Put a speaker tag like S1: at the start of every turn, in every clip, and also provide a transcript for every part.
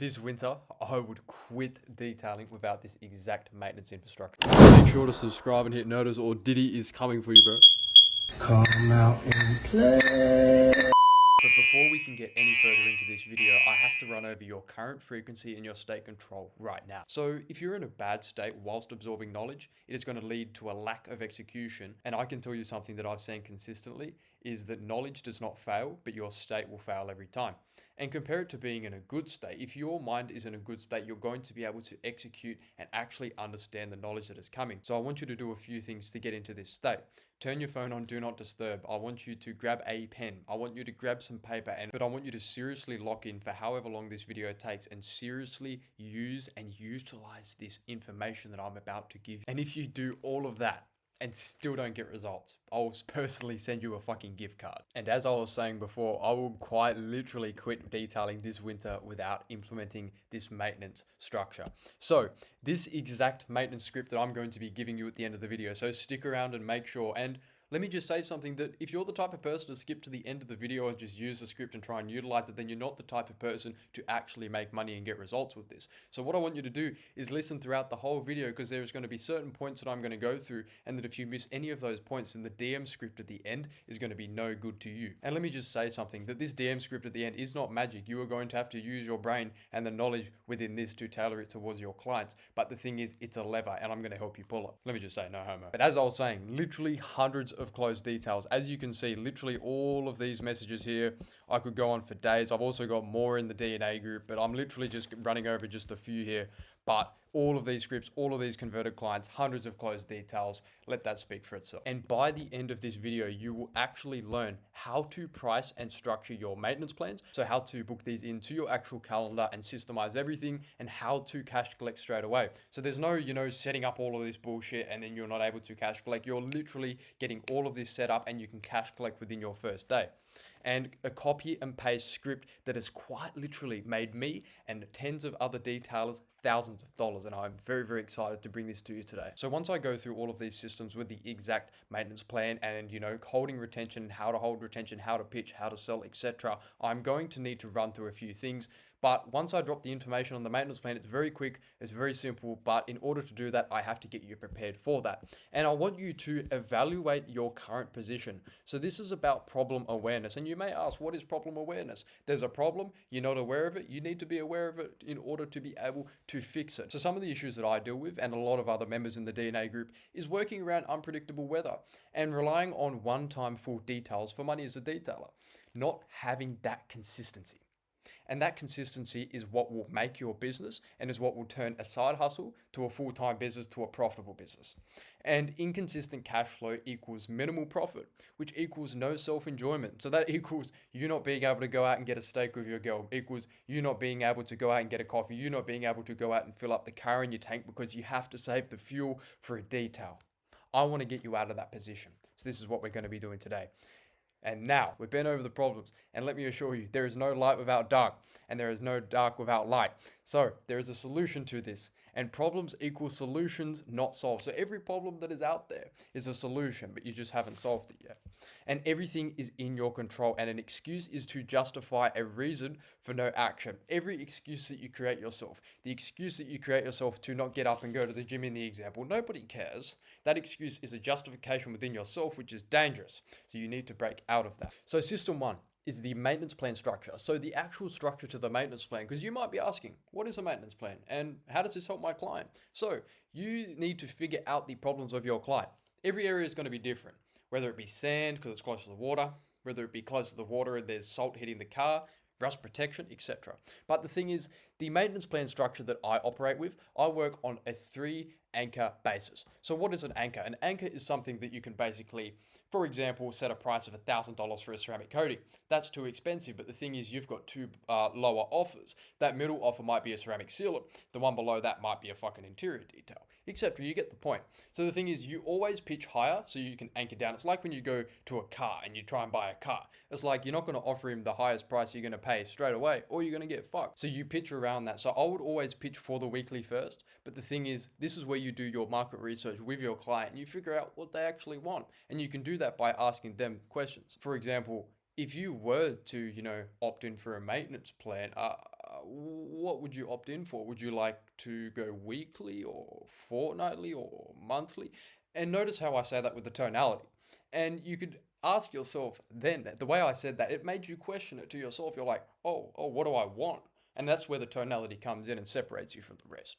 S1: This winter, I would quit detailing without this exact maintenance infrastructure. Make sure to subscribe and hit notice or Diddy is coming for you, bro.
S2: Come out and play.
S1: But before we can get any further into this video, I have to run over your current frequency and your state control right now. So if you're in a bad state whilst absorbing knowledge, it is going to lead to a lack of execution. And I can tell you something that I've seen consistently is that knowledge does not fail, but your state will fail every time. And compare it to being in a good state. If your mind is in a good state, you're going to be able to execute and actually understand the knowledge that is coming. So I want you to do a few things to get into this state. Turn your phone on Do Not Disturb. I want you to grab a pen. I want you to grab some paper, but I want you to seriously lock in for however long this video takes and seriously use and utilize this information that I'm about to give you. And if you do all of that, and still don't get results, I'll personally send you a fucking gift card. And as I was saying before, I will quite literally quit detailing this winter without implementing this maintenance structure. So this exact maintenance script that I'm going to be giving you at the end of the video, so stick around and make sure. And let me just say something that if you're the type of person to skip to the end of the video and just use the script and try and utilize it, then you're not the type of person to actually make money and get results with this. So what I want you to do is listen throughout the whole video, because there's going to be certain points that I'm going to go through, and that if you miss any of those points, then the DM script at the end is going to be no good to you. And let me just say something, that this DM script at the end is not magic. You are going to have to use your brain and the knowledge within this to tailor it towards your clients. But the thing is, it's a lever, and I'm going to help you pull it. Let me just say, no homo. But as I was saying, literally hundreds of closed details. As you can see, literally all of these messages here, I could go on for days. I've also got more in the DNA group, but I'm literally just running over just a few here. But all of these scripts, all of these converted clients, hundreds of closed details, let that speak for itself. And by the end of this video, you will actually learn how to price and structure your maintenance plans. So how to book these into your actual calendar and systemize everything, and how to cash collect straight away. So there's no, setting up all of this bullshit and then you're not able to cash collect. You're literally getting all of this set up and you can cash collect within your first day. And a copy and paste script that has quite literally made me and tens of other detailers thousands of dollars. And I'm very, very excited to bring this to you today. So once I go through all of these systems with the exact maintenance plan and, holding retention, how to hold retention, how to pitch, how to sell, etc., I'm going to need to run through a few things. But once I drop the information on the maintenance plan, it's very quick, it's very simple. But in order to do that, I have to get you prepared for that. And I want you to evaluate your current position. So this is about problem awareness. And you may ask, what is problem awareness? There's a problem, you're not aware of it, you need to be aware of it in order to be able to fix it. So some of the issues that I deal with, and a lot of other members in the DNA group, is working around unpredictable weather and relying on one-time full details for money as a detailer, not having that consistency. And that consistency is what will make your business, and is what will turn a side hustle to a full-time business to a profitable business. And inconsistent cash flow equals minimal profit, which equals no self-enjoyment. So that equals you not being able to go out and get a steak with your girl, equals you not being able to go out and get a coffee, you not being able to go out and fill up the car in your tank because you have to save the fuel for a detail. I want to get you out of that position. So this is what we're going to be doing today. And now we've been over the problems, and let me assure you, there is no light without dark, and there is no dark without light. So there is a solution to this, and problems equal solutions, not solved. So every problem that is out there is a solution, but you just haven't solved it yet. And everything is in your control, and an excuse is to justify a reason for no action. Every excuse that you create yourself, the excuse that you create yourself to not get up and go to the gym in the example, nobody cares. That excuse is a justification within yourself, which is dangerous. So you need to break out of that. So system one is the maintenance plan structure. So the actual structure to the maintenance plan, because you might be asking, what is a maintenance plan and how does this help my client? So you need to figure out the problems of your client. Every area is going to be different, whether it be sand because it's close to the water, whether it be close to the water and there's salt hitting the car, rust protection, etc. But the thing is, the maintenance plan structure that I operate with, I work on a 3 anchor basis. So what is an anchor? An anchor is something that you can basically, for example, set a price of $1,000 for a ceramic coating. That's too expensive, but the thing is, you've got two lower offers. That middle offer might be a ceramic sealant. The one below that might be a fucking interior detail, etc. You get the point. So the thing is, you always pitch higher so you can anchor down. It's like when you go to a car and you try and buy a car. It's like you're not going to offer him the highest price you're going to pay straight away, or you're going to get fucked. So you pitch around that. So I would always pitch for the weekly first. But the thing is, this is where you do your market research with your client and you figure out what they actually want. And you can do that by asking them questions. For example, if you were to, opt in for a maintenance plan, what would you opt in for? Would you like to go weekly or fortnightly or monthly? And notice how I say that with the tonality. And you could ask yourself then, the way I said that, it made you question it to yourself. You're like, oh, what do I want? And that's where the tonality comes in and separates you from the rest.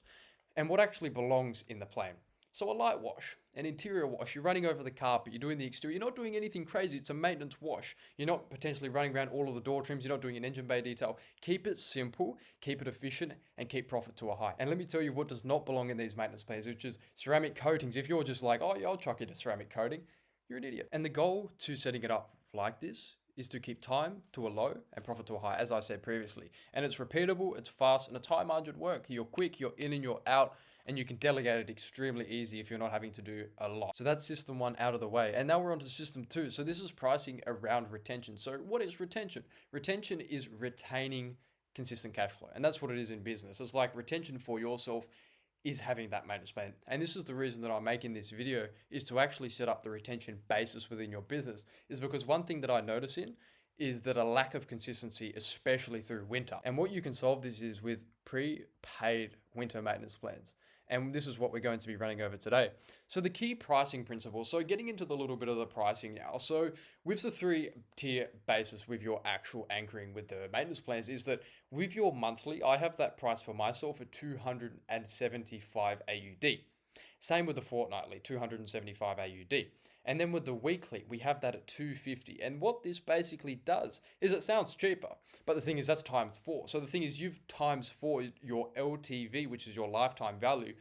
S1: And what actually belongs in the plan. So a light wash, an interior wash, you're running over the carpet, you're doing the exterior, you're not doing anything crazy, it's a maintenance wash. You're not potentially running around all of the door trims, you're not doing an engine bay detail. Keep it simple, keep it efficient, and keep profit to a high. And let me tell you what does not belong in these maintenance plans, which is ceramic coatings. If you're just like, oh yeah, I'll chuck in a ceramic coating, you're an idiot. And the goal to setting it up like this is to keep time to a low and profit to a high, as I said previously. And it's repeatable, it's fast, and it's high margin work. You're quick, you're in and you're out, and you can delegate it extremely easy if you're not having to do a lot. So that's system 1 out of the way. And now we're on to system 2. So this is pricing around retention. So what is retention? Retention is retaining consistent cash flow. And that's what it is in business. It's like retention for yourself is having that maintenance plan. And this is the reason that I'm making this video, is to actually set up the retention basis within your business, is because one thing that I notice is that a lack of consistency, especially through winter. And what you can solve this is with prepaid winter maintenance plans. And this is what we're going to be running over today. So the key pricing principles, so getting into the little bit of the pricing now. So with the 3-tier basis with your actual anchoring with the maintenance plans, is that with your monthly, I have that price for myself at 275 AUD. Same with the fortnightly, 275 AUD. And then with the weekly, we have that at 250. And what this basically does is it sounds cheaper, but the thing is that's times 4. So the thing is you've times 4 your LTV, which is your lifetime value,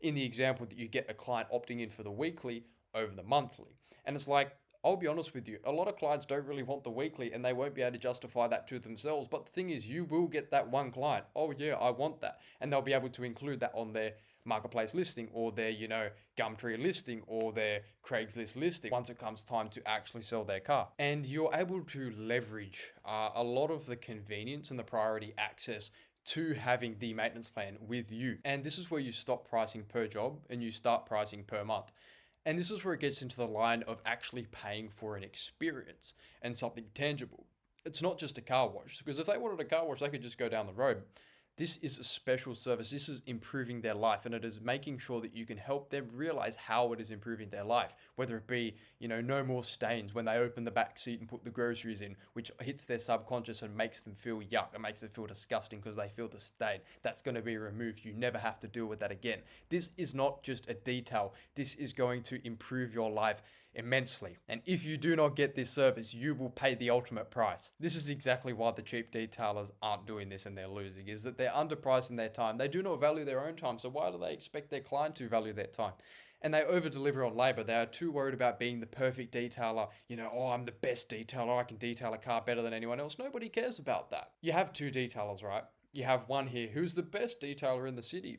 S1: in the example that you get a client opting in for the weekly over the monthly. And it's like, I'll be honest with you, a lot of clients don't really want the weekly and they won't be able to justify that to themselves. But the thing is, you will get that one client, oh yeah, I want that. And they'll be able to include that on their marketplace listing or their, Gumtree listing or their Craigslist listing once it comes time to actually sell their car. And you're able to leverage a lot of the convenience and the priority access to having the maintenance plan with you. And this is where you stop pricing per job and you start pricing per month. And this is where it gets into the line of actually paying for an experience and something tangible. It's not just a car wash, because if they wanted a car wash, they could just go down the road. This is a special service. This is improving their life, and it is making sure that you can help them realize how it is improving their life, whether it be, no more stains when they open the back seat and put the groceries in, which hits their subconscious and makes them feel yuck. It makes them feel disgusting because they feel the stain. That's going to be removed. You never have to deal with that again. This is not just a detail. This is going to improve your life immensely. And if you do not get this service, you will pay the ultimate price. This is exactly why the cheap detailers aren't doing this and they're losing, is that they're underpricing their time. They do not value their own time. So why do they expect their client to value their time? And they over deliver on labor. They are too worried about being the perfect detailer. I'm the best detailer. I can detail a car better than anyone else. Nobody cares about that. You have 2 detailers, right? You have one here who's the best detailer in the city.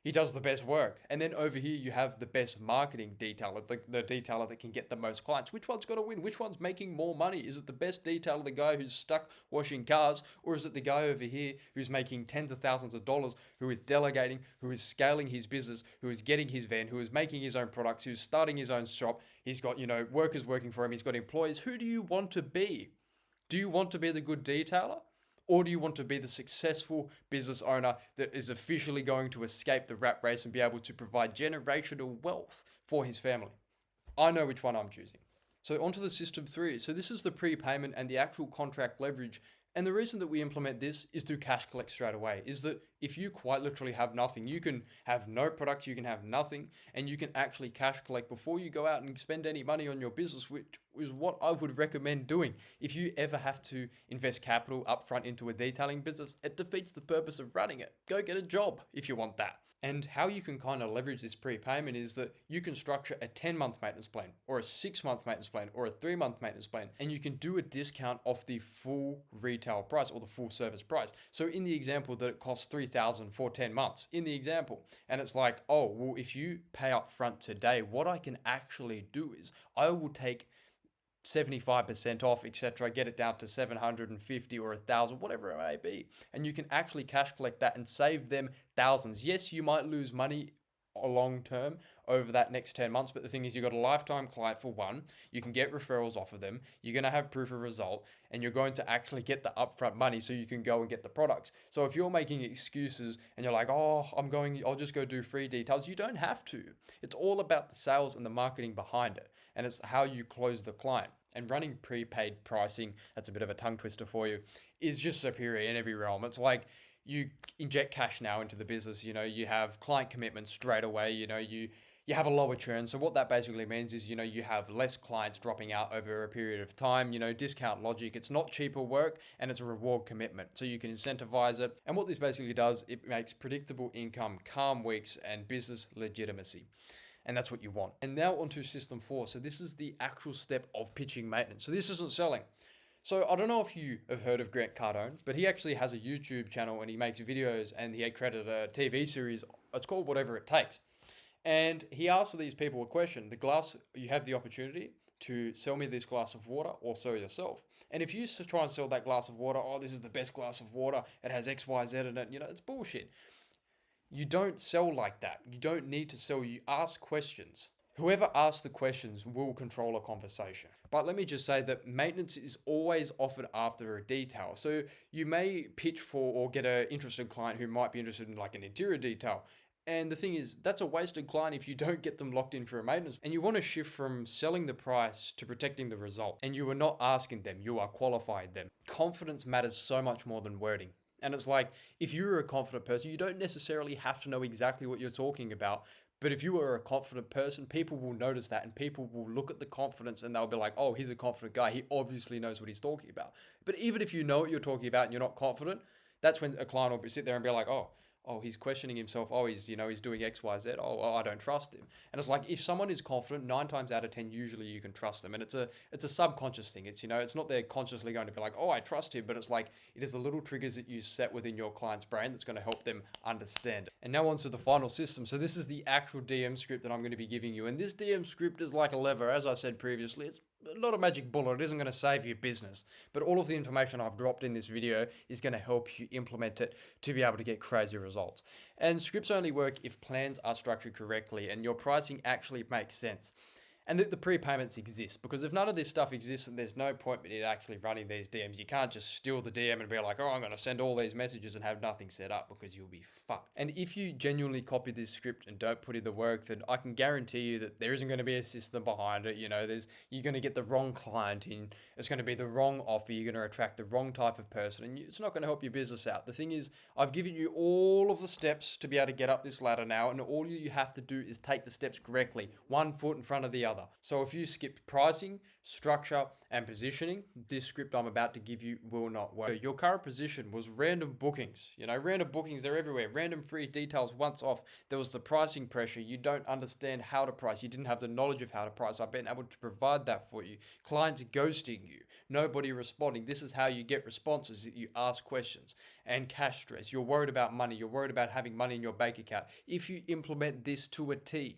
S1: He does the best work. And then over here, you have the best marketing detailer, the detailer that can get the most clients. Which one's going to win? Which one's making more money? Is it the best detailer, the guy who's stuck washing cars? Or is it the guy over here who's making tens of thousands of dollars, who is delegating, who is scaling his business, who is getting his van, who is making his own products, who's starting his own shop? He's got, workers working for him. He's got employees. Who do you want to be? Do you want to be the good detailer? Or do you want to be the successful business owner that is officially going to escape the rat race and be able to provide generational wealth for his family? I know which one I'm choosing. So onto the system 3. So this is the prepayment and the actual contract leverage. And the reason that we implement this is to cash collect straight away, is that if you quite literally have nothing, you can have no product, you can have nothing, and you can actually cash collect before you go out and spend any money on your business, which is what I would recommend doing. If you ever have to invest capital upfront into a detailing business, it defeats the purpose of running it. Go get a job if you want that. And how you can kind of leverage this prepayment is that you can structure a 10-month maintenance plan or a 6-month maintenance plan or a 3-month maintenance plan, and you can do a discount off the full retail price or the full service price. So in the example that it costs $3,000 for 10 months in the example, and it's like, oh, well, if you pay up front today, what I can actually do is I will take 75% off, etc., get it down to 750 or 1,000, whatever it may be. And you can actually cash collect that and save them thousands. Yes, you might lose money a long term over that next 10 months. But the thing is, you've got a lifetime client for one, you can get referrals off of them, you're going to have proof of result, and you're going to actually get the upfront money so you can go and get the products. So if you're making excuses and you're like, oh, I'll just go do free details, you don't have to. It's all about the sales and the marketing behind it, and it's how you close the client. And running prepaid pricing, that's a bit of a tongue twister for you, is just superior in every realm. It's like you inject cash now into the business, you have client commitments straight away, you have a lower churn. So what that basically means is, you have less clients dropping out over a period of time, discount logic. It's not cheaper work, and it's a reward commitment. So you can incentivize it. And what this basically does, it makes predictable income, calm weeks, and business legitimacy. And that's what you want. And now onto system 4. So this is the actual step of pitching maintenance. So this isn't selling. So I don't know if you have heard of Grant Cardone, but he actually has a YouTube channel and he makes videos, and he had created a TV series. It's called Whatever It Takes. And he asks these people a question. You have the opportunity to sell me this glass of water or sell yourself. And if you try and sell that glass of water, oh, this is the best glass of water, it has X, Y, Z in it, it's bullshit. You don't sell like that. You don't need to sell. You ask questions. Whoever asks the questions will control a conversation. But let me just say that maintenance is always offered after a detail. So you may pitch for or get an interested client who might be interested in like an interior detail. And the thing is, that's a wasted client if you don't get them locked in for a maintenance. And you want to shift from selling the price to protecting the result. And you are not asking them, you are qualifying them. Confidence matters so much more than wording. And it's like, if you're a confident person, you don't necessarily have to know exactly what you're talking about. But if you are a confident person, people will notice that, and people will look at the confidence and they'll be like, oh, he's a confident guy. He obviously knows what he's talking about. But even if you know what you're talking about and you're not confident, that's when a client will sit there and be like, oh, he's questioning himself. Oh, he's doing X, Y, Z. Oh, I don't trust him. And it's like, if someone is confident, 9 times out of 10, usually you can trust them. And it's a subconscious thing. It's, it's not they're consciously going to be like, oh, I trust him, but it's like, it is the little triggers that you set within your client's brain that's going to help them understand. And now on to the final system. So this is the actual DM script that I'm going to be giving you. And this DM script is like a lever. As I said previously, it's not a magic bullet. It isn't going to save your business, but all of the information I've dropped in this video is going to help you implement it to be able to get crazy results. And scripts only work if plans are structured correctly and your pricing actually makes sense. And that the prepayments exist, because if none of this stuff exists, then there's no point in actually running these DMs. You can't just steal the DM and be like, oh, I'm going to send all these messages and have nothing set up, because you'll be fucked. And if you genuinely copy this script and don't put in the work, then I can guarantee you that there isn't going to be a system behind it. You're going to get the wrong client in. It's going to be the wrong offer. You're going to attract the wrong type of person, and it's not going to help your business out. The thing is, I've given you all of the steps to be able to get up this ladder now, and all you have to do is take the steps correctly, one foot in front of the other. So if you skip pricing, structure, and positioning, this script I'm about to give you will not work. Your current position was random bookings. Random bookings, they're everywhere. Random free details once off. There was the pricing pressure. You don't understand how to price. You didn't have the knowledge of how to price. I've been able to provide that for you. Clients ghosting you. Nobody responding. This is how you get responses. You ask questions. And cash stress. You're worried about money. You're worried about having money in your bank account. If you implement this to a T,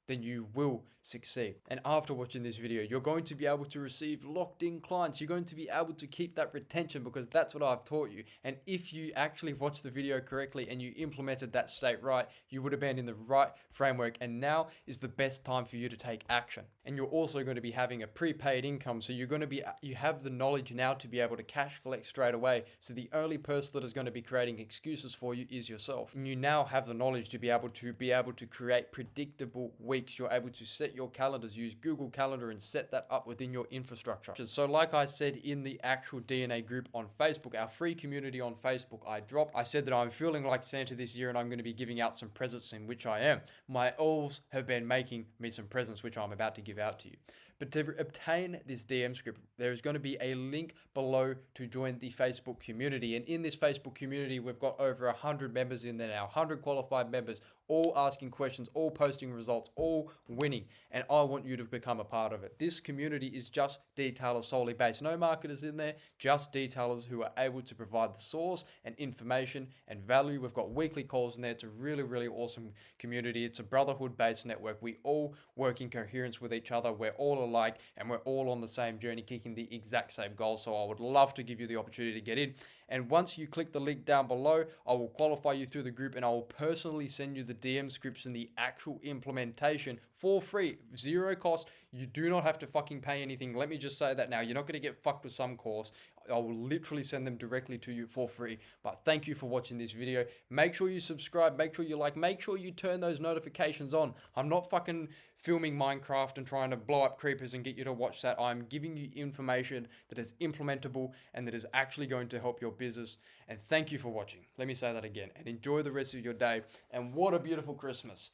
S1: then you will succeed. And after watching this video, you're going to be able to receive locked in clients. You're going to be able to keep that retention, because that's what I've taught you. And if you actually watched the video correctly and you implemented that state right, you would have been in the right framework. And now is the best time for you to take action. And you're also going to be having a prepaid income. So you have the knowledge now to be able to cash collect straight away. So the only person that is going to be creating excuses for you is yourself. And you now have the knowledge to be able to create predictable weeks. You're able to set your calendars, use Google Calendar, and set that up within your infrastructure. So like I said in the actual DNA group on Facebook, our free community on Facebook, I said that I'm feeling like Santa this year and I'm going to be giving out some presents, in which I am. My elves have been making me some presents, which I'm about to give out to you. But to obtain this DM script, there is going to be a link below to join the Facebook community. And in this Facebook community, we've got over 100 members in there now, 100 qualified members, all asking questions, all posting results, all winning. And I want you to become a part of it. This community is just detailers solely based. No marketers in there, just detailers who are able to provide the source and information and value. We've got weekly calls in there. It's a really, really awesome community. It's a brotherhood based network. We all work in coherence with each other. We're all like, and we're all on the same journey, kicking the exact same goal. So I would love to give you the opportunity to get in. And once you click the link down below, I will qualify you through the group and I will personally send you the DM scripts and the actual implementation for free, zero cost. You do not have to fucking pay anything. Let me just say that now. You're not going to get fucked with some course. I will literally send them directly to you for free. But thank you for watching this video. Make sure you subscribe, make sure you like, make sure you turn those notifications on. I'm not fucking filming Minecraft and trying to blow up creepers and get you to watch that. I'm giving you information that is implementable and that is actually going to help your business. And thank you for watching. Let me say that again. And enjoy the rest of your day. And what a beautiful Christmas.